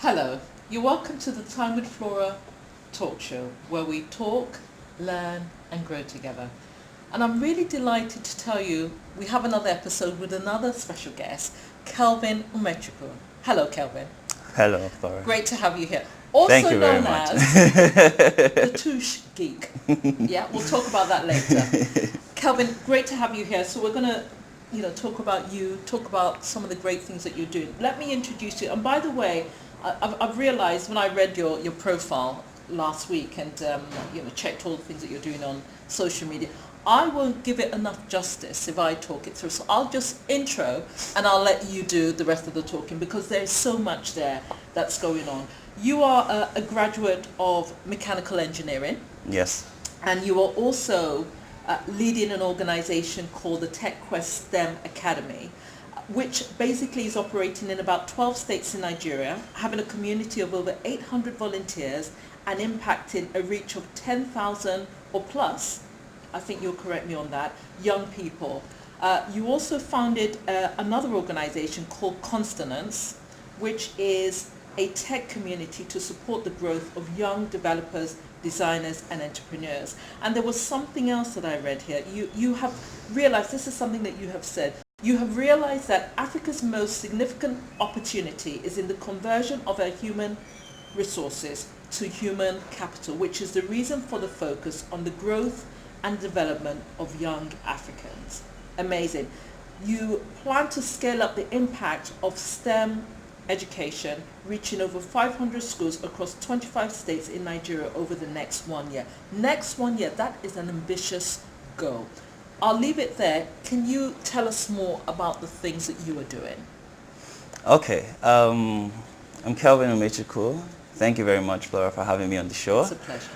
Hello, you're welcome to the Time-With-Flora talk show where we talk, learn and grow together. And I'm really delighted to tell you we have another episode with another special guest, Kelvin Umechukwu. Hello Kelvin. Hello, Flora. Great to have you here. Thank Also you very known much. as the Tush Geek. Yeah, we'll talk about that later. Kelvin, great to have you here. So we're going to talk about you, talk about some of the great things that you're doing. Let me introduce you. And by the way, I've realized when I read your profile last week and checked all the things that you're doing on social media, I won't give it enough justice if I talk it through. So I'll just intro and I'll let you do the rest of the talking because there's so much there that's going on. You are a graduate of mechanical engineering. Yes. And you are also leading an organization called the TechQuest STEM Academy, which basically is operating in about 12 states in Nigeria, having a community of over 800 volunteers and impacting a reach of 10,000 or plus, I think you'll correct me on that, young people. You also founded another organization called Consonance, which is a tech community to support the growth of young developers, designers and entrepreneurs. And there was something else that I read here. You have realized, this is something that you have said, you have realized that Africa's most significant opportunity is in the conversion of our human resources to human capital, which is the reason for the focus on the growth and development of young Africans. Amazing. You plan to scale up the impact of STEM education, reaching over 500 schools across 25 states in Nigeria over the next 1 year. Next 1 year, that is an ambitious goal. I'll leave it there. Can you tell us more about the things that you are doing? Okay. I'm Kelvin Umechukwu. Thank you very much, Flora, for having me on the show. It's a pleasure.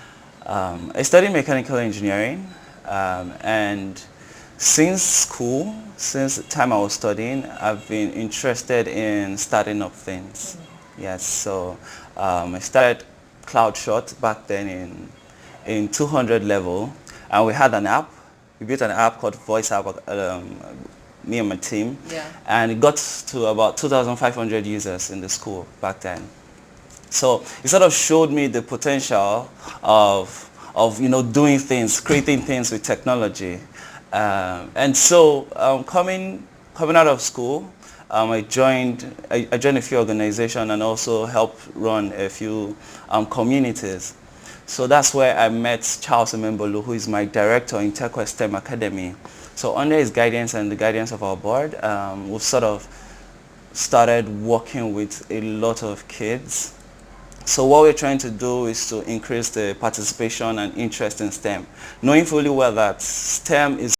I studied mechanical engineering, and since the time I was studying, I've been interested in starting up things. Yes, so I started CloudShot back then in 200 level, and we had an app. We built an app called Voice App, me and my team, and it got to about 2,500 users in the school back then. So it sort of showed me the potential of doing things, creating things with technology. And so coming out of school, I joined a few organizations and also helped run a few communities. So that's where I met Charles Emembolu, who is my director in TechQuest STEM Academy. So under his guidance and the guidance of our board, we've sort of started working with a lot of kids. So what we're trying to do is to increase the participation and interest in STEM, knowing fully well that STEM is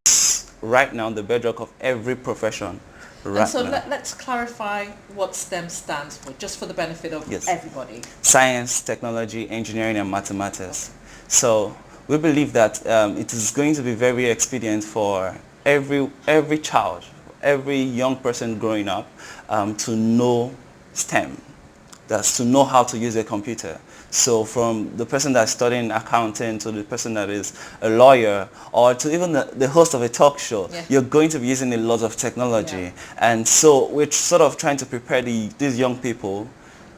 right now the bedrock of every profession. And so let's clarify what STEM stands for, just for the benefit of everybody. Science, technology, engineering, and mathematics. So we believe that it is going to be very expedient for every child, every young person growing up to know STEM. That's to know how to use a computer. So from the person that's studying accounting to the person that is a lawyer or to even the host of a talk show, you're going to be using a lot of technology. And so we're sort of trying to prepare these young people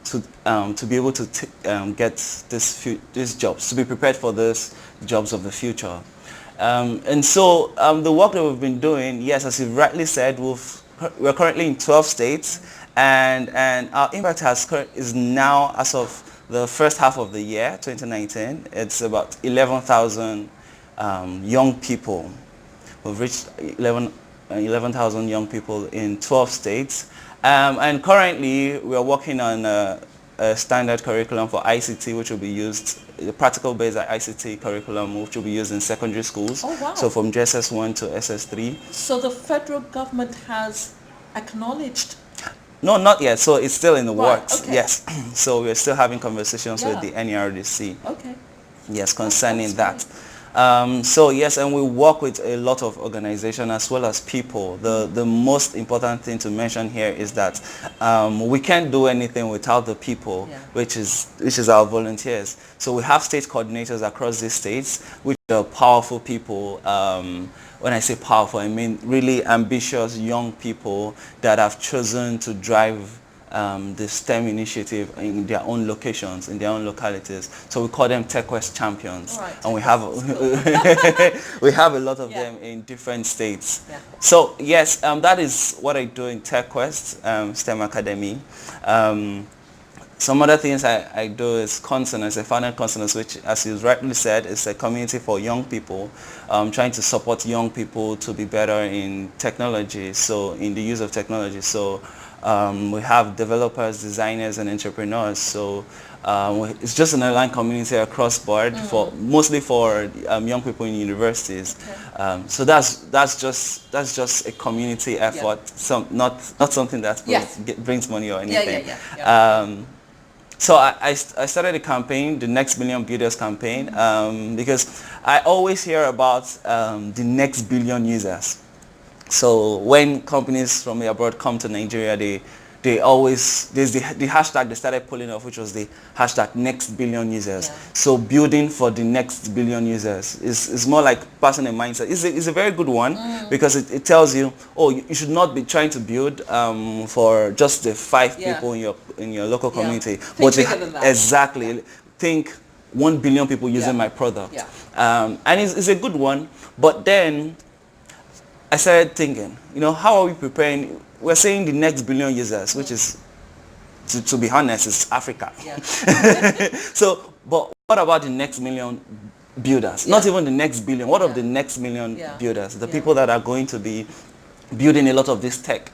to be able to get these jobs, to be prepared for these jobs of the future. And so the work that we've been doing, yes, as you rightly said, we're currently in 12 states. And our impact is now, as of the first half of the year, 2019, it's about 11,000 young people. We've reached 11,000 young people in 12 states. And currently, we are working on a standard curriculum for ICT, which will be used, the practical-based ICT curriculum, which will be used in secondary schools. Oh, wow. So from JSS1 to SS3. So the federal government has acknowledged? No, not yet. So it's still in the works. Okay. Yes. So we're still having conversations with the NERDC. Okay. Yes, concerning that. So yes, and we work with a lot of organizations as well as people. The most important thing to mention here is that we can't do anything without the people, which is our volunteers. So we have state coordinators across these states, which are powerful people. When I say powerful, I mean really ambitious young people that have chosen to drive the STEM initiative in their own locations, in their own localities. So we call them TechQuest champions, Right, and we have we have a lot of them in different states. Yeah. So yes, that is what I do in TechQuest STEM Academy. Some other things I do is Consonance, a founded Consonance, which, as you rightly said, is a community for young people, trying to support young people to be better in technology, so in the use of technology. So we have developers, designers, and entrepreneurs. So it's just an online community across board, for mostly for young people in universities. Okay. So that's just a community effort, not something that brings money or anything. So I started a campaign, the Next Billion Builders campaign, because I always hear about the next billion users. So when companies from abroad come to Nigeria, they always, there's the hashtag they started pulling off, which was the hashtag next billion users. Yeah. So building for the next billion users is more like passing a mindset. It's a very good one because it tells you, oh, you should not be trying to build for just the 5 people in your local community. Think bigger than that. Exactly. Think 1 billion people using my product. And it's a good one. But then I started thinking, how are we preparing? We're saying the next billion users, which is, to be honest, is Africa. Yeah. So, but what about the next million builders? Not even the next billion. What of the next million builders? The people that are going to be building a lot of this tech.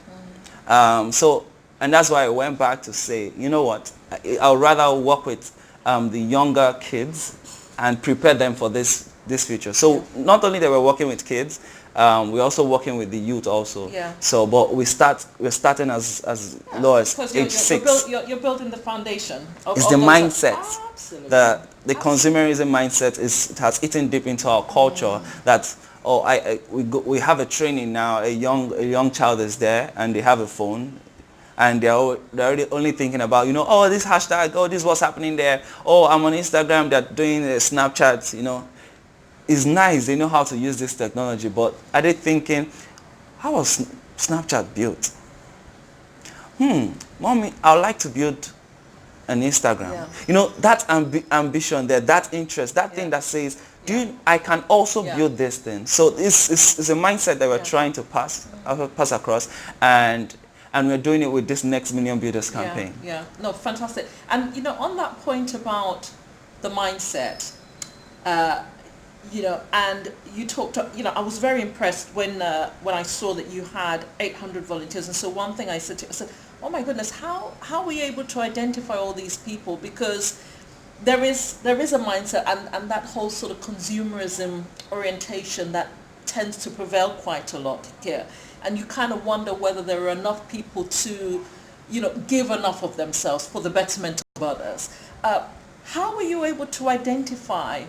So, and that's why I went back to say, you know what? I'd rather work with the younger kids and prepare them for this future. So not only that we're working with kids, we're also working with the youth also. Yeah. So, but we're starting as low as age 6. You're building the foundation. It's the mindset. Absolutely. The consumerism mindset has eaten deep into our culture. That we have a training now. A young child is there and they have a phone. And they're already only thinking about, oh, this hashtag, oh, this is what's happening there. Oh, I'm on Instagram, they're doing Snapchat, It's nice, they know how to use this technology, but are they thinking, how was Snapchat built? Mommy, I would like to build an Instagram. Yeah. That ambition there, that interest, that thing that says, I can also build this thing. So it's a mindset that we're trying to pass across, and we're doing it with this Next Million Builders campaign. Yeah, no, fantastic. And, on that point about the mindset, and you talked, I was very impressed when I saw that you had 800 volunteers. And so one thing I said oh my goodness, how are we able to identify all these people? Because there is a mindset and that whole sort of consumerism orientation that tends to prevail quite a lot here. And you kind of wonder whether there are enough people to, give enough of themselves for the betterment of others. How were you able to identify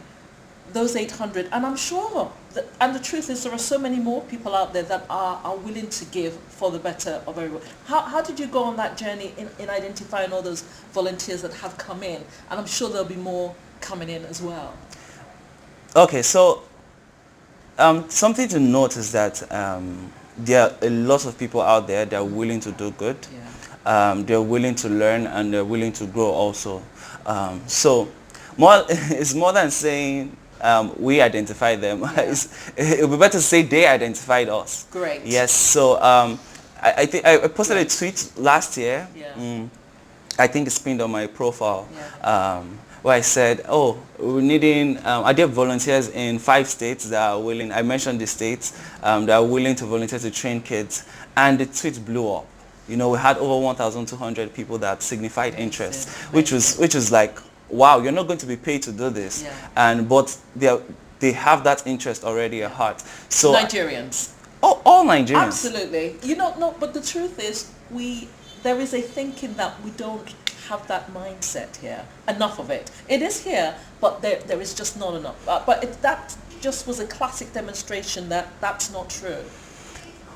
those 800? And I'm sure, and the truth is there are so many more people out there that are willing to give for the better of everyone. How did you go on that journey in identifying all those volunteers that have come in? And I'm sure there'll be more coming in as well. Okay, so something to note is that there are a lot of people out there that are willing to do good. Yeah. They're willing to learn and they're willing to grow also. So it's more than saying we identify them. Yeah. It would be better to say they identified us. Great. Yes. So I think I posted a tweet last year. Yeah. I think it's pinned on my profile. Yeah. Where I said, we're needing, I did volunteers in 5 states that are willing, I mentioned the states that are willing to volunteer to train kids, and the tweet blew up. We had over 1,200 people that signified interest, which was like, wow, you're not going to be paid to do this. Yeah. But they have that interest already at heart. So Nigerians. All Nigerians. Absolutely. No, but the truth is there is a thinking that we don't have that mindset here. Enough of it. It is here, but there is just not enough. But that just was a classic demonstration that that's not true.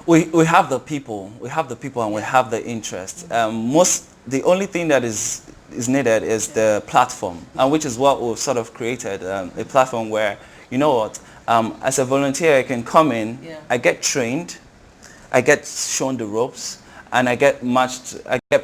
We have the people. We have the people and we have the interest. The only thing that is needed is the platform, and which is what we've sort of created, a platform where, as a volunteer I can come in, I get trained, I get shown the ropes, and I get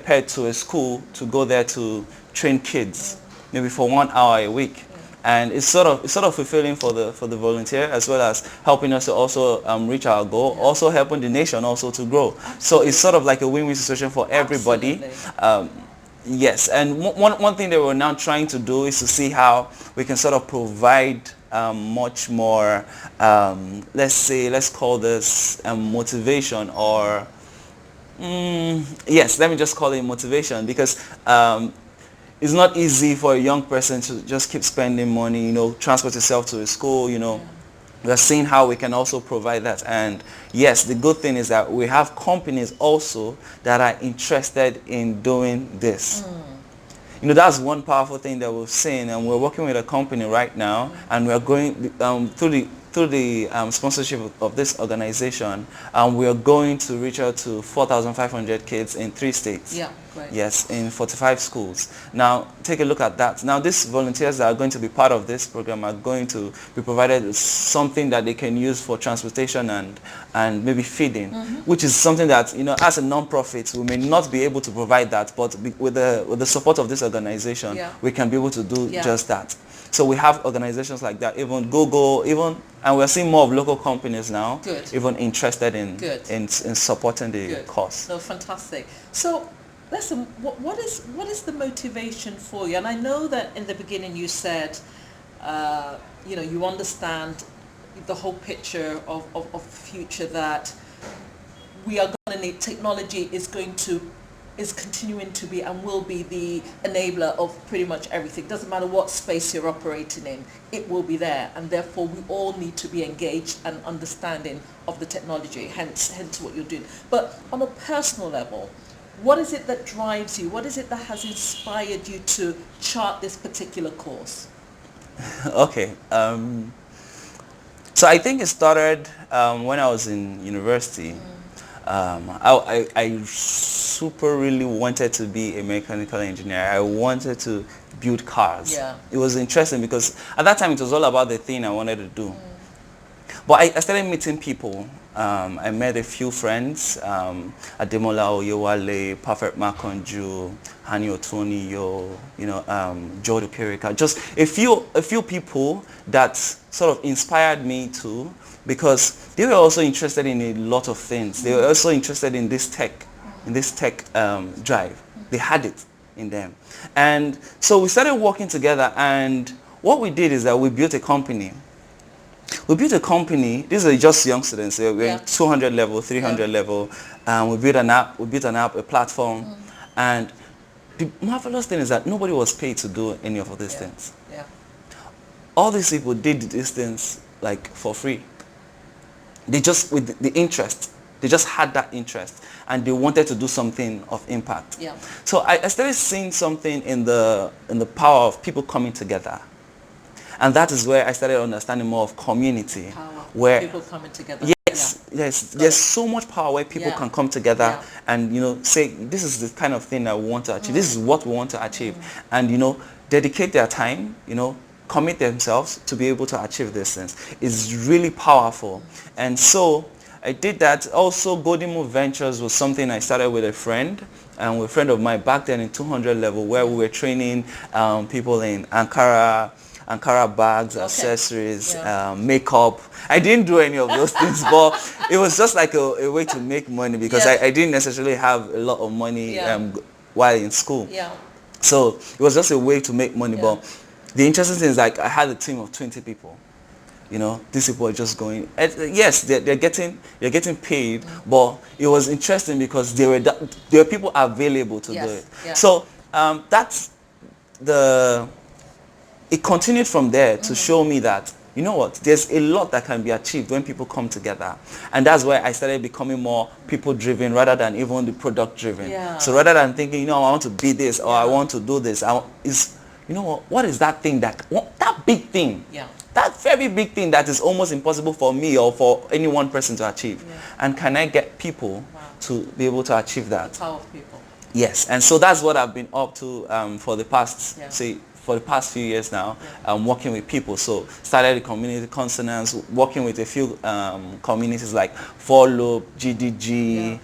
paired to a school to go there to train kids, maybe for 1 hour a week. And it's sort of fulfilling for the volunteer, as well as helping us to also reach our goal, also helping the nation also to grow. Absolutely. So it's sort of like a win-win situation for everybody. Yes, and one thing that we're now trying to do is to see how we can sort of provide much more, let's call this motivation, or yes, let me just call it motivation, because it's not easy for a young person to just keep spending money, transport yourself to a school, We're seeing how we can also provide that. And yes, the good thing is that we have companies also that are interested in doing this. That's one powerful thing that we've seen, and we're working with a company right now, and we're going through the sponsorship of this organization, we are going to reach out to 4,500 kids in 3 states. Yeah, great. Yes, in 45 schools. Now, take a look at that. Now, these volunteers that are going to be part of this program are going to be provided with something that they can use for transportation and maybe feeding, which is something that, as a non-profit, we may not be able to provide that, but with the support of this organization, we can be able to do just that. So we have organizations like that, even Google, and we're seeing more of local companies now, even interested in supporting the cause. No, fantastic. So, listen, what is the motivation for you? And I know that in the beginning you said, you understand the whole picture of the future, that we are going to need technology is continuing to be and will be the enabler of pretty much everything. Doesn't matter what space you're operating in, it will be there, and therefore we all need to be engaged and understanding of the technology, hence what you're doing. But on a personal level, what is it that drives you? What is it that has inspired you to chart this particular course? Okay. So I think it started when I was in university. I super really wanted to be a mechanical engineer. I wanted to build cars. Yeah. It was interesting because at that time it was all about the thing I wanted to do. But I started meeting people. I met a few friends, Ademola Oyewale, Perfect Makonju, Hani Otoniyo, Joe Dukerika, just a few people that sort of inspired me too, because they were also interested in a lot of things. They were also interested in this tech drive. They had it in them. And so we started working together, and what we did is that we built a company. We built a company. These are just young students. We're in 200 level, 300 level. We built an app, a platform. And the marvelous thing is that nobody was paid to do any of these things. Yeah. All these people did these things like for free. They just, with the interest, they just had that interest, and they wanted to do something of impact. Yeah. So I started seeing something in the power of people coming together. And that is where I started understanding more of community. Power. Where people coming together. Yes, there's so much power where people can come together and, say, this is the kind of thing I want to achieve. This is what we want to achieve. And, dedicate their time, commit themselves to be able to achieve these things. It's really powerful. And so I did that. Also, Golden Move Ventures was something I started with a friend. And with a friend of mine back then in 200 level, where we were training people in Ankara bags, accessories, makeup. I didn't do any of those things, but it was just like a way to make money, because I didn't necessarily have a lot of money while in school. Yeah. So it was just a way to make money. But the interesting thing is, like, I had a team of 20 people. These people are just going. Yes, they're getting paid, but it was interesting because there were people available to do it. Yeah. So that's it continued from there to show me that, there's a lot that can be achieved when people come together. And that's where I started becoming more people-driven rather than even the product-driven. Yeah. So rather than thinking, I want to be this or I want to do this, what is that thing that big thing? Yeah. That very big thing that is almost impossible for me or for any one person to achieve. Yeah. And can I get people to be able to achieve that? The power of people. Yes. And so that's what I've been up to for the past, for the past few years now, working with people. So started the community consonants, working with a few communities like 4Loop, GDG,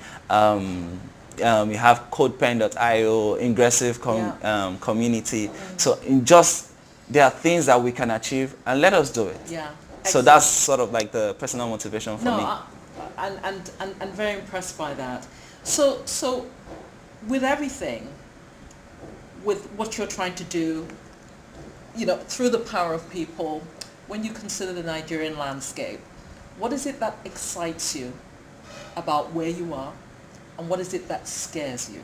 You have CodePen.io, Ingressive community. So there are things that we can achieve, and let us do it. Yeah. So that's sort of like the personal motivation for me. And very impressed by that. So with everything, with what you're trying to do, through the power of people, when you consider the Nigerian landscape, what is it that excites you about where you are, and what is it that scares you?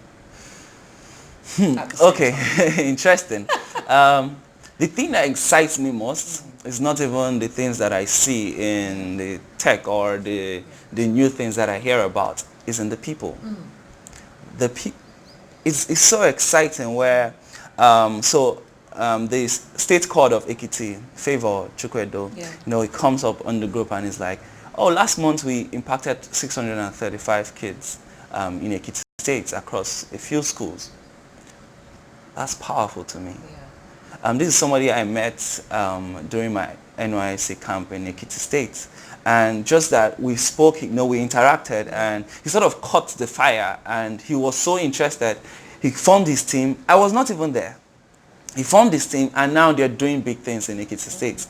Okay, interesting. The thing that excites me most is not even the things that I see in the tech or the new things that I hear about. It's in the people. It's so exciting where the state court of Ekiti, Favor Chukwedo, it comes up on the group and it's like, oh, last month we impacted 635 kids in Ekiti State across a few schools. That's powerful to me. This is somebody I met during my NYSC camp in Ekiti State. And just that we spoke, we interacted, and he sort of caught the fire, and he was so interested. He formed his team. I was not even there. He formed his team, and now they're doing big things in Ekiti State.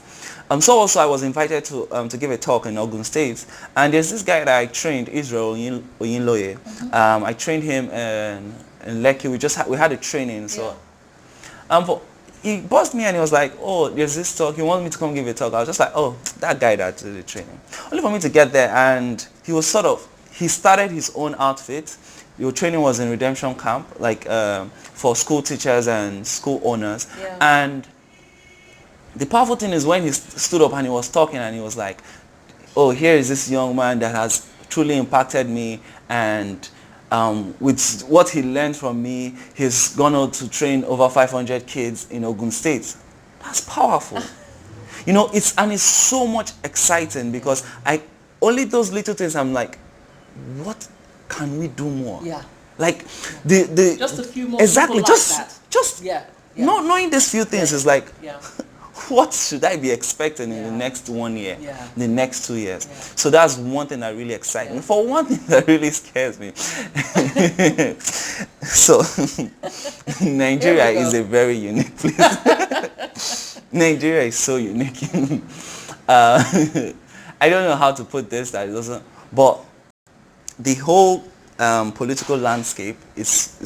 So also I was invited to give a talk in Ogun State, and there's this guy that I trained, Israel Oyinloye. I trained him in Lekki. We had a training. So he buzzed me and he was like, oh, there's this talk. He wanted me to come give a talk. I was just like, oh, that guy that did the training. Only for me to get there, and he started his own outfit. Your training was in Redemption Camp, like for school teachers and school owners. And the powerful thing is when he stood up and he was talking and he was like, oh, here is this young man that has truly impacted me, and with what he learned from me, he's gone out to train over 500 kids in Ogun State. That's powerful. It's so much exciting because only those little things I'm like, what can we do more? Like just a few more exactly people like just not knowing these few things is like, what should I be expecting in the next 1 year, the next 2 years? So that's one thing that really excites me. For one thing that really scares me. So Nigeria is a very unique place. Nigeria is so unique. I don't know how to put this, that it doesn't, but the whole political landscape is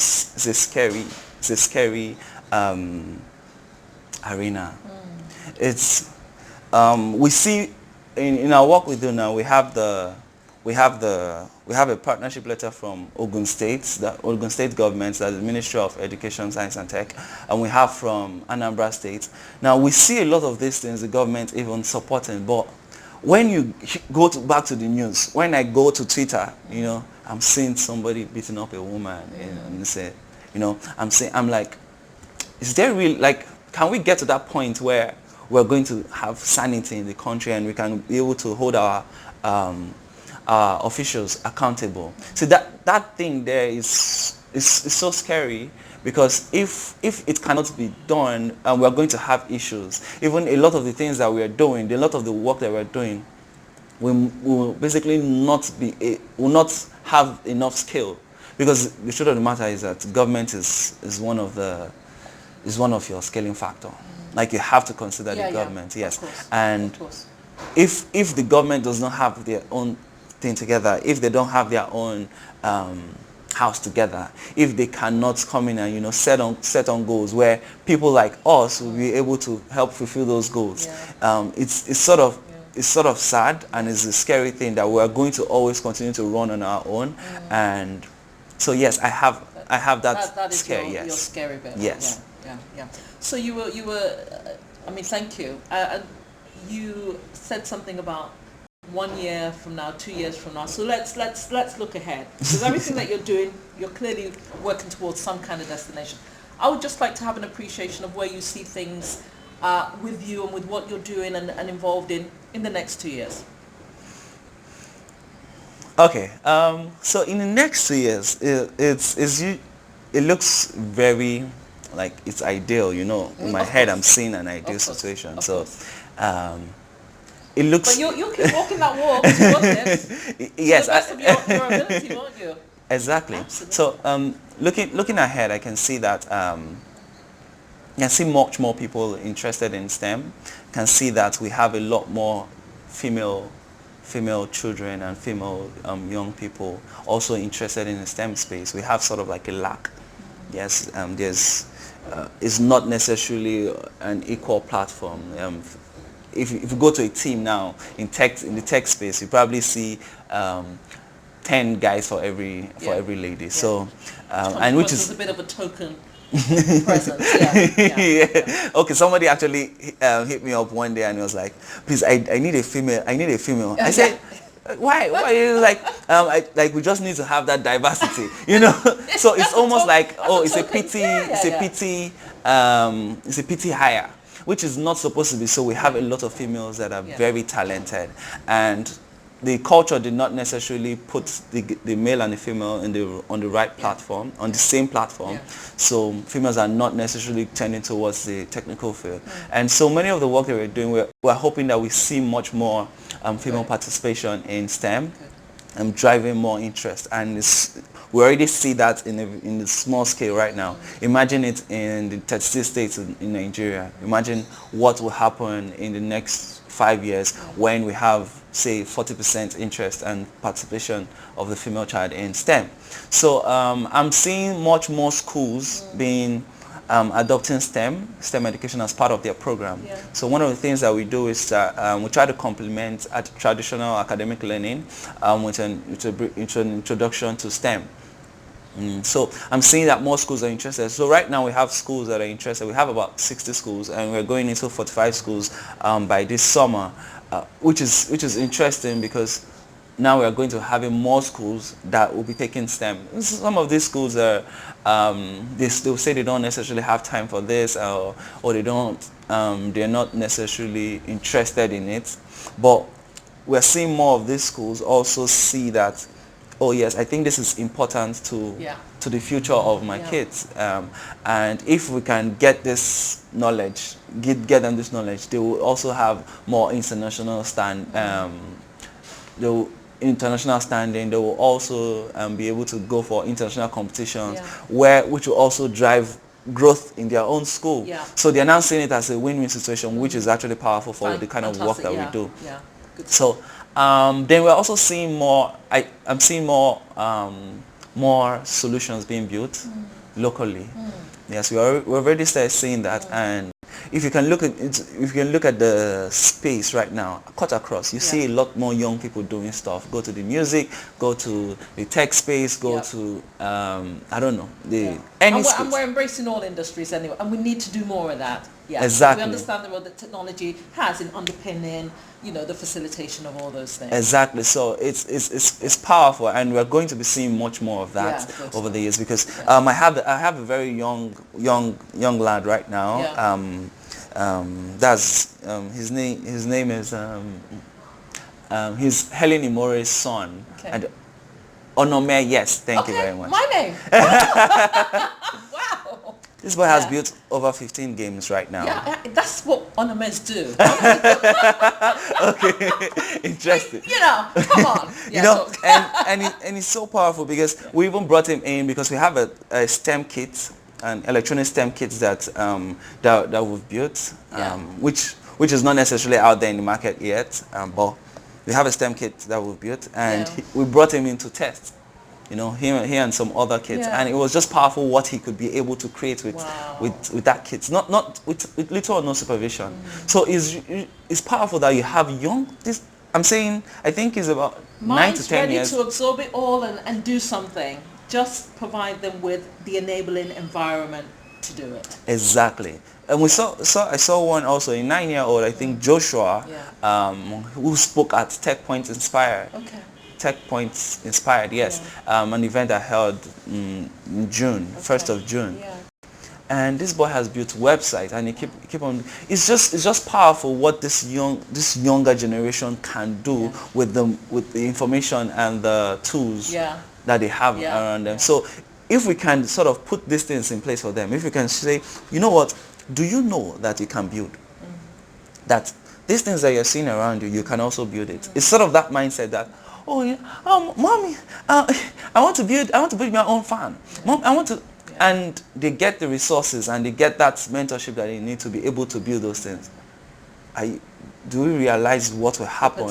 a scary arena. It's we see in our work we do now, we have a partnership letter from Ogun State, the Ogun State government, that's the Ministry of Education, Science and Tech, and we have from Anambra State. Now we see a lot of these things the government even supporting, but when you go back to the news, when I go to Twitter, I'm seeing somebody beating up a woman, and say, I'm like, is there really, like, can we get to that point where we're going to have sanity in the country and we can be able to hold our officials accountable? So that thing there is so scary, because if it cannot be done, we're going to have issues. Even a lot of the things that we are doing, a lot of the work that we're doing, will basically will not have enough skill, because the truth of the matter is that government is one of your scaling factor. Like, you have to consider the government, yes. And if the government does not have their own thing together, if they don't have their own house together, if they cannot come in and set on goals where people like us will be able to help fulfill those goals, it's sort of sad, and it's a scary thing that we're going to always continue to run on our own. And so yes, I have that scare. Your scary bit. Yes. Yeah. So you were thank you. You said something about 1 year from now, 2 years from now. So let's look ahead, because everything that you're doing, you're clearly working towards some kind of destination. I would just like to have an appreciation of where you see things with you and with what you're doing and involved in the next 2 years. Okay. So in the next 2 years, it looks very like it's ideal, in my head I'm seeing an ideal situation. So it looks, but you'll keep walking that walk towards it. Yes, to the best of your ability, won't you? Exactly. Absolutely. So looking ahead, I can see that I can see much more people interested in STEM. Can see that we have a lot more female children and female young people also interested in the STEM space. We have sort of like a lack. Yes, there's it's not necessarily an equal platform. If you go to a team now in the tech space, you probably see 10 guys for every lady. So and which is a bit of a token presence. Yeah. Okay, somebody actually hit me up one day and he was like, please, I need a female. I said, why you like like we just need to have that diversity, you know. So it's almost like, oh, it's a pity hire, which is not supposed to be. So we have a lot of females that are very talented, and the culture did not necessarily put the male and the female on the right platform, on the same platform. So females are not necessarily tending towards the technical field. And so many of the work that we're doing, we're hoping that we see much more female participation in STEM and driving more interest. And we already see that in the small scale right now. Imagine it in the 36 states in Nigeria. Imagine what will happen in the next 5 years when we have, say, 40% interest and participation of the female child in STEM. So I'm seeing much more schools being adopting STEM education as part of their program. So one of the things that we do is that we try to complement traditional academic learning with an introduction to STEM. So I'm seeing that more schools are interested. So right now we have schools that are interested. We have about 60 schools, and we're going into 45 schools by this summer, which is interesting because now we are going to having more schools that will be taking STEM. Some of these schools are they'll say they don't necessarily have time for this, or they're not necessarily interested in it. But we're seeing more of these schools also see that, oh yes, I think this is important to the future of my kids, and if we can get this knowledge, get them this knowledge, they will also have more international standing. They will also be able to go for international competitions, which will also drive growth in their own school. So they're now seeing it as a win-win situation, which is actually powerful for the kind of work that we do. So then we're also seeing more. I'm seeing more solutions being built locally. Yes, we already started seeing that. And if you can look at the space right now, cut across, you see a lot more young people doing stuff. Go to the music, go to the tech space, go to I don't know, any space. And we're embracing all industries anyway, and we need to do more of that. Exactly. We understand the role that technology has in underpinning, the facilitation of all those things. Exactly. So it's powerful, and we're going to be seeing much more of that over the years, because I have a very young lad right now. That's his name is he's Helen Imore's son. And Onome, yes, thank you very much. My name. Wow. This boy has built over 15 games right now. Yeah, that's what Onomes do. Okay, interesting. Come on. And it's so powerful because we even brought him in because we have a STEM kit, an electronic STEM kit that we've built, which is not necessarily out there in the market yet, but we have a STEM kit that we've built, and we brought him in to test. He and some other kids, and it was just powerful what he could be able to create with that kit, not with little or no supervision. So it's powerful that you have I'm saying, I think it's about 9 to 10 years. Ready to absorb it all and do something. Just provide them with the enabling environment to do it. Exactly. And I saw one also, a 9-year-old, I think Joshua, who spoke at Tech Point Inspired. Okay. Tech Points Inspired, yes. An event I held in June, 1st of June. And this boy has built websites, and he keep on. It's just powerful what this younger generation can do with the information and the tools that they have around them. So if we can sort of put these things in place for them, if we can say, you know what, do you know that you can build? That these things that you're seeing around you, you can also build it. It's sort of that mindset that, oh yeah, mommy, I want to build my own farm. Mom, I want to, and they get the resources and they get that mentorship that they need to be able to build those things. Do we realize what will happen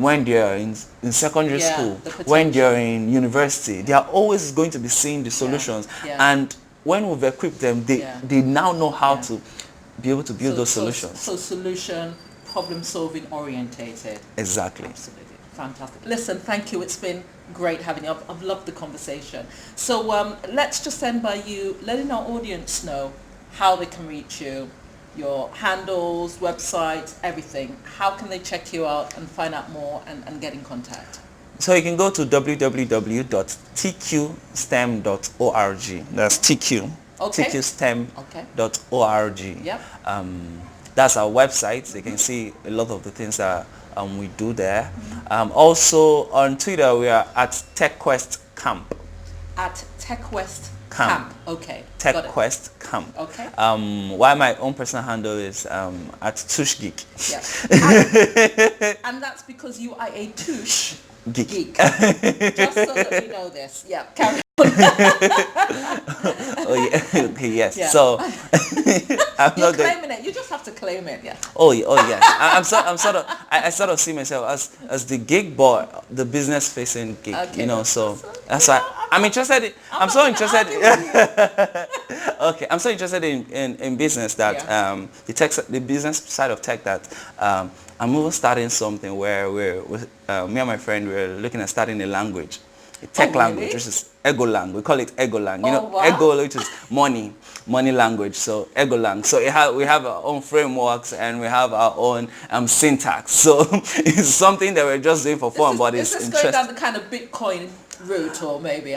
when they're in secondary school, when they're in university? They are always going to be seeing the solutions, and when we've equipped them, they now know how to be able to build those solutions. So solution, problem solving orientated. Exactly. Absolutely. Fantastic. Listen, thank you. It's been great having you. I've loved the conversation. So let's just end by you letting our audience know how they can reach you, your handles, websites, everything. How can they check you out and find out more and get in contact? So you can go to www.tqstem.org. That's TQ. Okay. tqstem.org. Yep. That's our website. You can see a lot of the things that we do there. Also on Twitter, we are at TechQuest Camp. At TechQuest Camp. Okay. TechQuest Camp. Okay. While my own personal handle is at Tush Geek. Yeah. And that's because you are a Tush Geek. Just so that we know this. Yeah. Carry on. Oh yeah. Okay, yes. Yeah. So You're claiming it. You just have to claim it. Yeah. Oh yes. I sort of see myself as the gig boy, the business facing gig. Okay, you know. So that's why why I'm interested. I'm so interested. Okay. I'm so interested in business that the business side of tech that I'm even starting something where me and my friend we're looking at starting a language. A tech language, which is Egolang. We call it Egolang. You know, wow. Ego, which is money language. So Egolang. So we have our own frameworks and we have our own syntax. So it's something that we're just doing for fun, but it's interesting. Is this going down the kind of Bitcoin route, or maybe?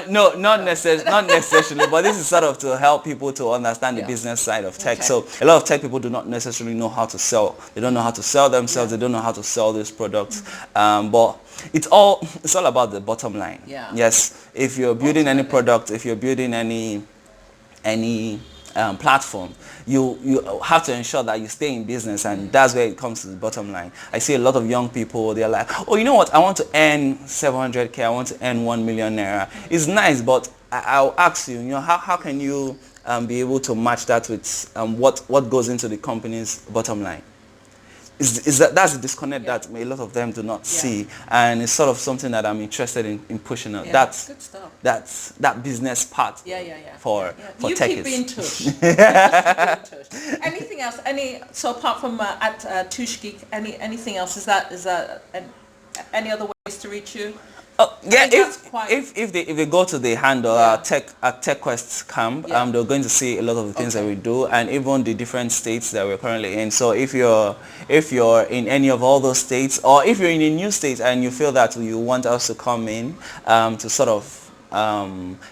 No, not necessarily. But this is sort of to help people to understand the business side of tech. Okay. So a lot of tech people do not necessarily know how to sell. They don't know how to sell themselves. They don't know how to sell these products. But it's all about the bottom line. Yeah. Yes. If you're building any product, if you're building any platform, you have to ensure that you stay in business, and that's where it comes to the bottom line. I see a lot of young people, they're like, oh, you know what, I want to earn 700K, I want to earn 1 million naira. It's nice, but I'll ask you, how can you be able to match that with what goes into the company's bottom line? That's the disconnect that a lot of them do not see, and it's sort of something that I'm interested in pushing on. That's good stuff. That's that business part. For you techies. Keep being Tush. Anything else? So apart from at Tush Geek, anything else? Is that any other ways to reach you? Oh, yeah, if they go to the handle at TechQuest Camp, they're going to see a lot of the things that we do, and even the different states that we're currently in. So if you're in any of all those states, or if you're in a new state and you feel that you want us to come in to sort of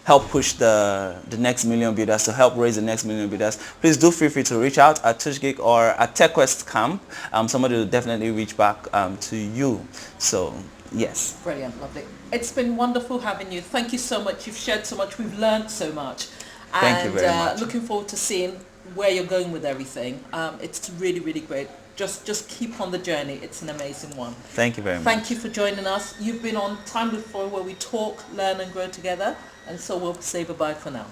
help push the next million builders, to help raise the next million builders, please do feel free to reach out at Tush Geek or at TechQuest Camp. Somebody will definitely reach back to you. So yes. Brilliant, lovely. It's been wonderful having you. Thank you so much. You've shared so much. We've learned so much. Thank you very much. Looking forward to seeing where you're going with everything. It's really, really great. Just keep on the journey. It's an amazing one. Thank you very much. Thank you for joining us. You've been on Time-With-Flora, where we talk, learn and grow together. And so we'll say bye-bye for now.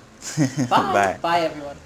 Bye. Bye. Bye, everyone.